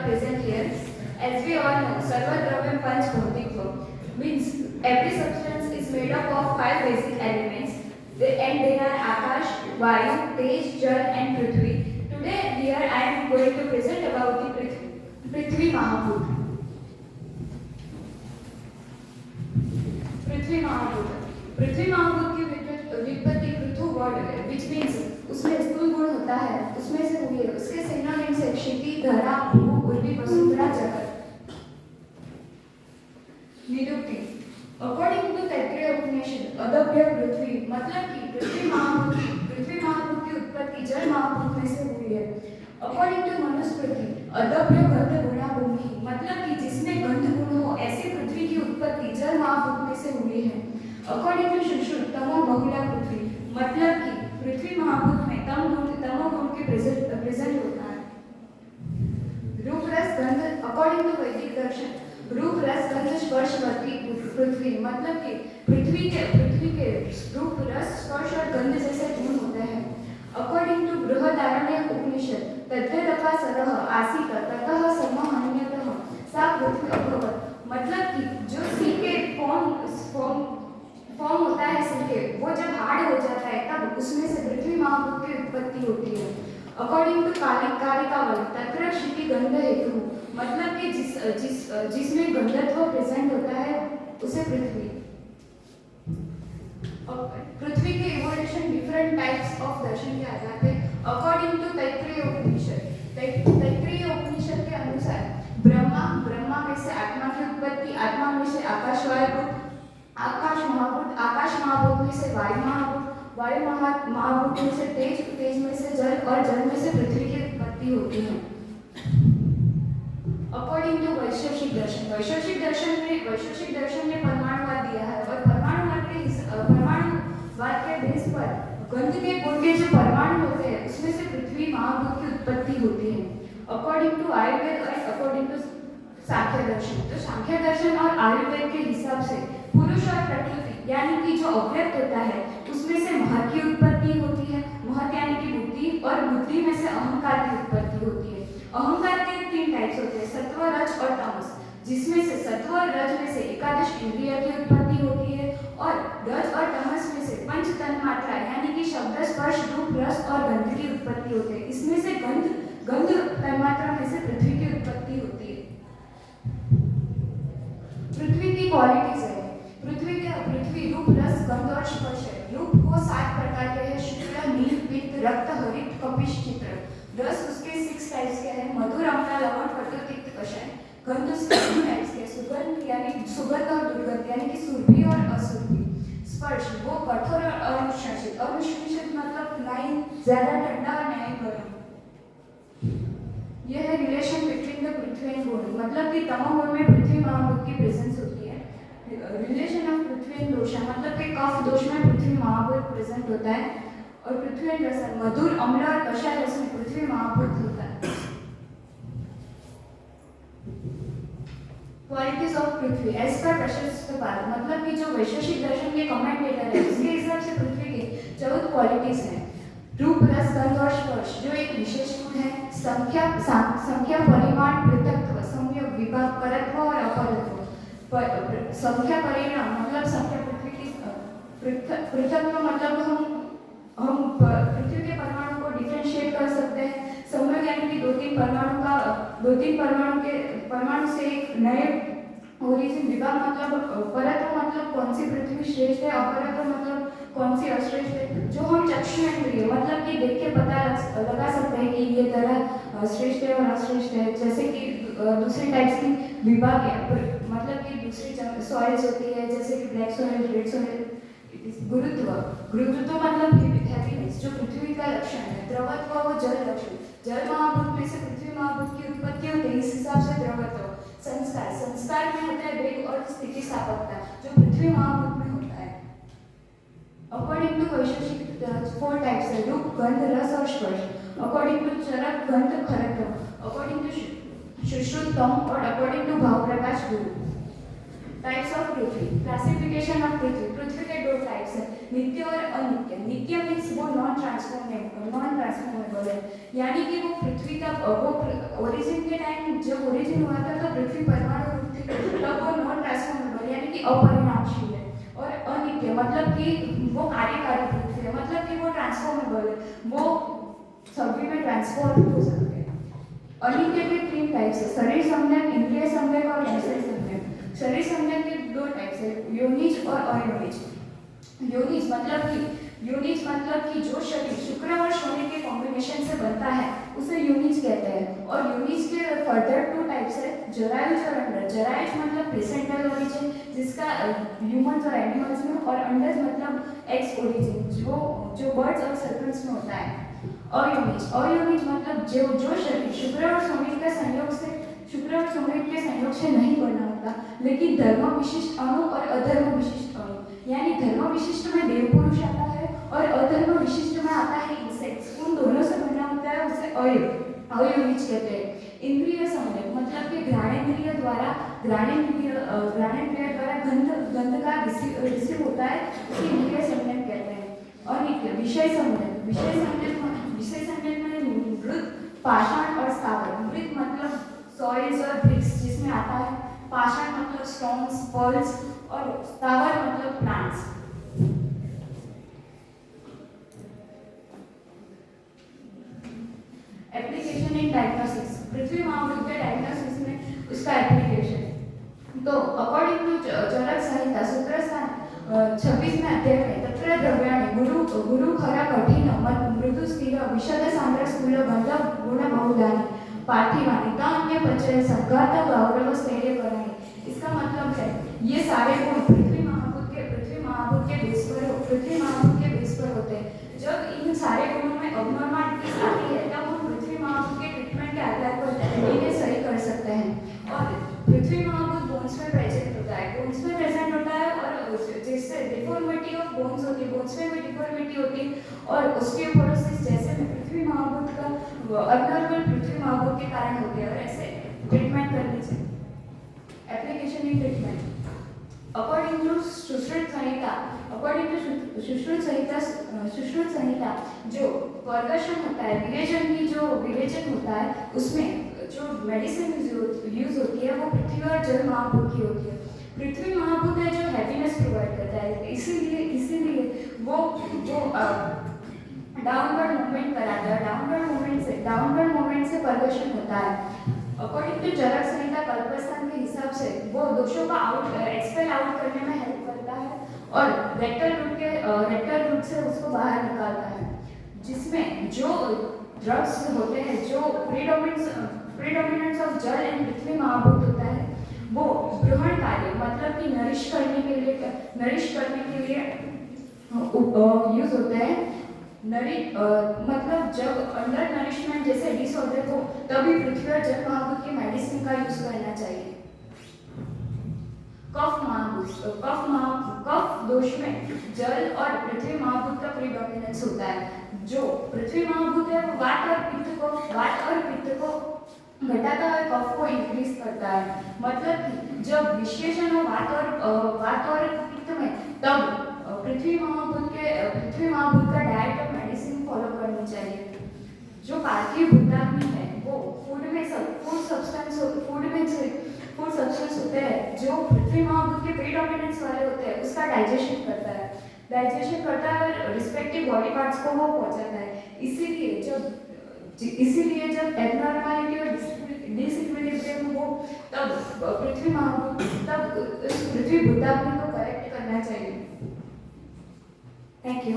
present here. As we all know, Sarvadravyam Panch Bhautikva means every substance is made up of 5 basic elements, and they are Akash, Vayu, Tej, Jal and Prithvi. Today here I am going to present about the Prithvi Mahabhut. Prithvi Mahabhut की व्युत्पत्ति Prithu word है, which means उसमें स्थूल गुण होता है, उसमें से हुई है। उसके सिनोनिम्स है क्षिति, धरा, भू, उर्वी, वसुंधरा, जगत। निरुक्ति अकॉर्डिंग टू तैत्तिरीय उपनिषद अदभ्य पृथ्वी मतलब कि पृथ्वी महाभूत की उत्पत्ति जल महाभूत में से हुई है। अकॉर्डिंग टू मनुस्मृति अदभ्य गंध गुणा भूमि मतलब कि जिसमें गंध गुण हो ऐसी पृथ्वी की उत्पत्ति जल महाभूत में से हुई है। अकॉर्डिंग टू सुश्रुत तमो बहुला पृथ्वी मतलब कि पृथ्वी महाभूत में तमो गुण के प्रेजेंट होता है। रूप रस गंध अकॉर्डिंग टू वैदिक दर्शन रूप रस गंध स्पर्शवती पृथ्वी मतलब कि पृथ्वी के रूप रस स्पर्श और गंध जैसे गुण होते हैं। अकॉर्डिंग टू बृहदारण्यक उपनिषद तद्यतपा सरह आसीत ततः समहन्यतः सा पृथ्वी अभवत् मतलब कि जो सी के फॉर्म होता है सी के वो जब हार्ड हो जाता है तब उसमें से पृथ्वी महाभूत की उत्पत्ति होती है। अकॉर्डिंग टू कालिकावल तत्र क्षिति गंध हेतु मतलब कि जिसमें गंधत्व प्रेजेंट होता है उसे पृथ्वी के इवोल्यूशन डिफरेंट टाइप्स ऑफ दर्शन के आधार पे अकॉर्डिंग टू तैत्तिरीय उपनिषद के अनुसार ब्रह्मा में से आत्मा की उत्पत्ति, आत्मा में से आकाश महाभूत में से वायु महाभूत में से तेज में से जल और जल में से पृथ्वी की उत्पत्ति होती है। अकॉर्डिंग टू वैशेषिक दर्शन ने परमाणुवाद दिया है और परमाणुवाद के बेस पर गंध के गुण के जो परमाणु होते हैं उसमें से पृथ्वी महाभूत की उत्पत्ति होती है। अकॉर्डिंग टू आयुर्वेद और अकॉर्डिंग टू सांख्य दर्शन तो सांख्य दर्शन और आयुर्वेद के हिसाब से पुरुष और प्रकृति यानी कि जो अव्यक्त होता है उसमें से महत की उत्पत्ति होती है। महत यानी कि बुद्धि और बुद्धि में से अहंकार की उत्पत्ति होती है। अहंकार के 3 टाइप्स होते हैं सत्व, रज और तमस जिसमें से सत्व और रज में से एकादश इंद्रिय की उत्पत्ति होती है और रज और तमस में से पंच तन्मात्रा यानी कि शब्द, स्पर्श, रूप, रस और गंध की उत्पत्ति होती है। इसमें से गंध तन्मात्रा में से पृथ्वी की उत्पत्ति होती है। पृथ्वी की क्वालिटीज है पृथ्वी रूप, रस, गंध और स्पर्श है। रूप को 7 प्रकार के हैं शुक्ल, नील, पित्त, रक्त, हरित, कपिश, चित्र। रस उसके 6 टाइप्स के हैं मधुर, अम्ल, लवण, कटु, तिक्त, कषाय। गंध उसके 2 टाइप्स के सुगंध यानी सुगंध और दुर्गंध यानी कि सुरभि और असुरभि। स्पर्श वो कठोर और अनुशासित मतलब नहीं ज्यादा ठंडा और नहीं गर्म। यह है relation between the Prithvi and गुण मतलब कि तमोगुण में पृथ्वी महाभूत की प्रेजेंस होती है। रिलेशन ऑफ पृथ्वी एंड दोष मतलब कि कफ दोष में पृथ्वी महाभूत प्रेजेंट होता है और पृथ्वी एंड रसन मधुर, अम्ल और कषाय रस में पृथ्वी महाभूत होता है। Qualities of Prithvi as per Prashastapada मतलब कि जो वैशेषिक दर्शन के कमेंटेटर है उसके हिसाब से पृथ्वी की 14 क्वालिटीज हैं। रूप, रस, गंध और स्पर्श जो एक विशेष गुण है। संख्या, परिमाण, पृथकत्व, संयोग, विभाग, परत्व और अपरत्व। संख्या परिणाम मतलब संख्या पृथ्वी की पृथकत्व मतलब हम पृथ्वी के परमाणु को डिफरेंशिएट कर सकते हैं। संयोग यानी कि 2-3 परमाणु से एक नए ओरिजिन। विभाग मतलब परत्व मतलब कौन सी पृथ्वी श्रेष्ठ है, अपरत्व मतलब कौन सी अश्रेष्ठ है। जो हम चक्षुरेंद्रिय मतलब कि देख के पता लगा सकते हैं कि ये तरह श्रेष्ठ है और अश्रेष्ठ है। जैसे कि दूसरी टाइप्स की विभाग है मतलब कि दूसरी सॉइल्स होती है जैसे कि ब्लैक सॉइल, रेड सॉइल। गुरुत्व मतलब हैवीनेस जो पृथ्वी का लक्षण है। द्रवत्व वो जल लक्षण जल महाभूत में से पृथ्वी महाभूत की उत्पत्ति होती है इस हिसाब से द्रवत्व। संस्कार में होता है वेग और स्थितिस्थापकता जो पृथ्वी महाभूत में होता है। अकॉर्डिंग टू वैशेषिक 4 टाइप्स है रूप, गंध, रस और स्पर्श। अकॉर्डिंग टू चरक, गंध, खरत्व। अकॉर्डिंग टू सुश्रुत, तम और अकॉर्डिंग टू भाव, प्रकाश, गुरु। टाइप्स ऑफ पृथ्वी, क्लासिफिकेशन ऑफ पृथ्वी। पृथ्वी के दो टाइप्स है, नित्य और अनित्य। नित्य मीन्स वो नॉन ट्रांसफॉर्मेबल है, यानी कि वो पृथ्वी का वो ओरिजिन के टाइम जब ओरिजिन हुआ था तो पृथ्वी परमाणु रूप थी, तब वो नॉन ट्रांसफॉर्मेबल यानी कि अपरिणामशील है। और अनित्य मतलब कि वो कार्यकारी पृथ्वी है, मतलब कि वो ट्रांसफॉर्मेबल है, वो सभी में ट्रांसफॉर्म हो सकते हैं। अनित्य के तीन टाइप्स है, शरीर संज्ञक, इंद्रिय संज्ञक और विषय संज्ञक। शरीर संज्ञक के दो टाइप्स है, योनिज और अयोनिज। योनिज मतलब कि जो शरीर शुक्र और शनि के कॉम्बिनेशन से बनता है उसे योनिज कहते हैं। और योनिज के फर्दर टू टाइप्स है, जरायुज और अंडज। जरायुज मतलब प्लेसेंटल ओरिजिन जिसका ह्यूमंस और एनिमल्स में, और अंडज मतलब एक्स ओरिजिन जो बर्ड्स और सर्पेंट्स में होता है। अयोनिज मतलब जो शरीर शुक्र और शनि के संयोग से नहीं बना होता, लेकिन धर्म विशिष्ट अणु और अधर्म विशिष्ट अणु, यानी धर्म विशिष्ट में देव पुरुष आता है और अधर्म विशिष्ट में आता है इंसेक्ट्स, उन दोनों से बना होता है, उसे अयोनिज कहते हैं। इंद्रिय संज्ञक मतलब कि घ्राणेंद्रिय द्वारा गंध का रिसीव होता है, उसे इंद्रिय संज्ञक कहते हैं। और विषय संज्ञक में मृत, पाषाण और स्थावर। मृत मतलब सॉइल्स और ब्रिक्स जिसमें आता है, पाषाण मतलब स्टोन्स, पर्ल्स, और स्थावर मतलब प्लांट्स। एप्लीकेशन इन डायग्नोसिस, पृथ्वी महाभूत के डायग्नोसिस में उसका एप्लीकेशन। तो अकॉर्डिंग टू चरक संहिता सूत्रस्थान 26 में अध्याय में तत्र द्रव्याणि गुरु खरा कठिन मृदु स्थिर विशद सांद्र स्थूल गंध गुण बहुधानि पार्थिवानि तान्य पंचय संघात गौरव स्थैर्य कराणि। इसका मतलब है ये सारे गुण पृथ्वी महाभूत के बेस पर होते हैं। जब इन सारे गुणों में अबनॉर्मलिटीज आती है तब हम पृथ्वी महाभूत के ट्रीटमेंट के आधार पर इन्हें सही कर सकते हैं। और पृथ्वी महाभूत बोन्स में प्रेजेंट होता है, और जिससे डिफॉर्मिटी ऑफ बोन्स होती है, बोन्स में भी डिफॉर्मिटी होती है, और ऑस्टियोपोरोसिस जैसे में पृथ्वी महाभूत का अबनॉर्मल पृथ्वी महाभूत के कारण होते हैं, और ऐसे ट्रीटमेंट करनी चाहिए। Application in treatment according to Sushruta Samhita जो पर्कशन होता है, विरेचन होता है, उसमें जो मेडिसिन यूज होती है वो पृथ्वी और जल महाभूत की होती है। पृथ्वी महाभूत है जो हैप्पीनेस प्रोवाइड करता है, इसीलिए वो डाउनवर्ड मूवमेंट कराता है, डाउनवर्ड मूवमेंट से पर्कशन होता है। अकॉर्डिंग टू चरक संहिता कल्पस्थान के हिसाब से वो दोषों का एक्सपेल आउट करने में हेल्प करता है, और रेक्टल रूट से उसको बाहर निकालता है, जिसमें जो ड्रग्स होते हैं, जो प्रीडोमिनेंस ऑफ जल एंड पृथ्वी महाभूत होता है, वो ग्रहण कार्य मतलब कि नरिश करने के लिए यूज होते हैं। मतलब जब अंडर नरिशमेंट जैसे डिसऑर्डर हो तभी पृथ्वी और जल महाभूत की मेडिसिन का यूज करना चाहिए। कफ दोष में जल और पृथ्वी महाभूत का प्रीडोमिनेंस होता है। जो पृथ्वी महाभूत है वो वात और पित्त को घटाता है, कफ को इंक्रीज करता है। मतलब कि जब विश्लेषण हो वात और पित्त में, तब पृथ्वी महाभूत का डाइट और मेडिसिन फॉलो करनी चाहिए। जो पार्थिव भूताग्नि है वो फूड सब्सटेंस होते हैं जो पृथ्वी महाभूत के प्रीडोमिनेंस वाले होते हैं, उसका डाइजेशन करता है और रिस्पेक्टिव बॉडी पार्ट्स को वो पहुंचाता है। इसीलिए जब एबनॉर्मलिटी और डिसइक्विलिब्रियम हो तब पृथ्वी भूताग्नि को करेक्ट करना चाहिए। Thank you.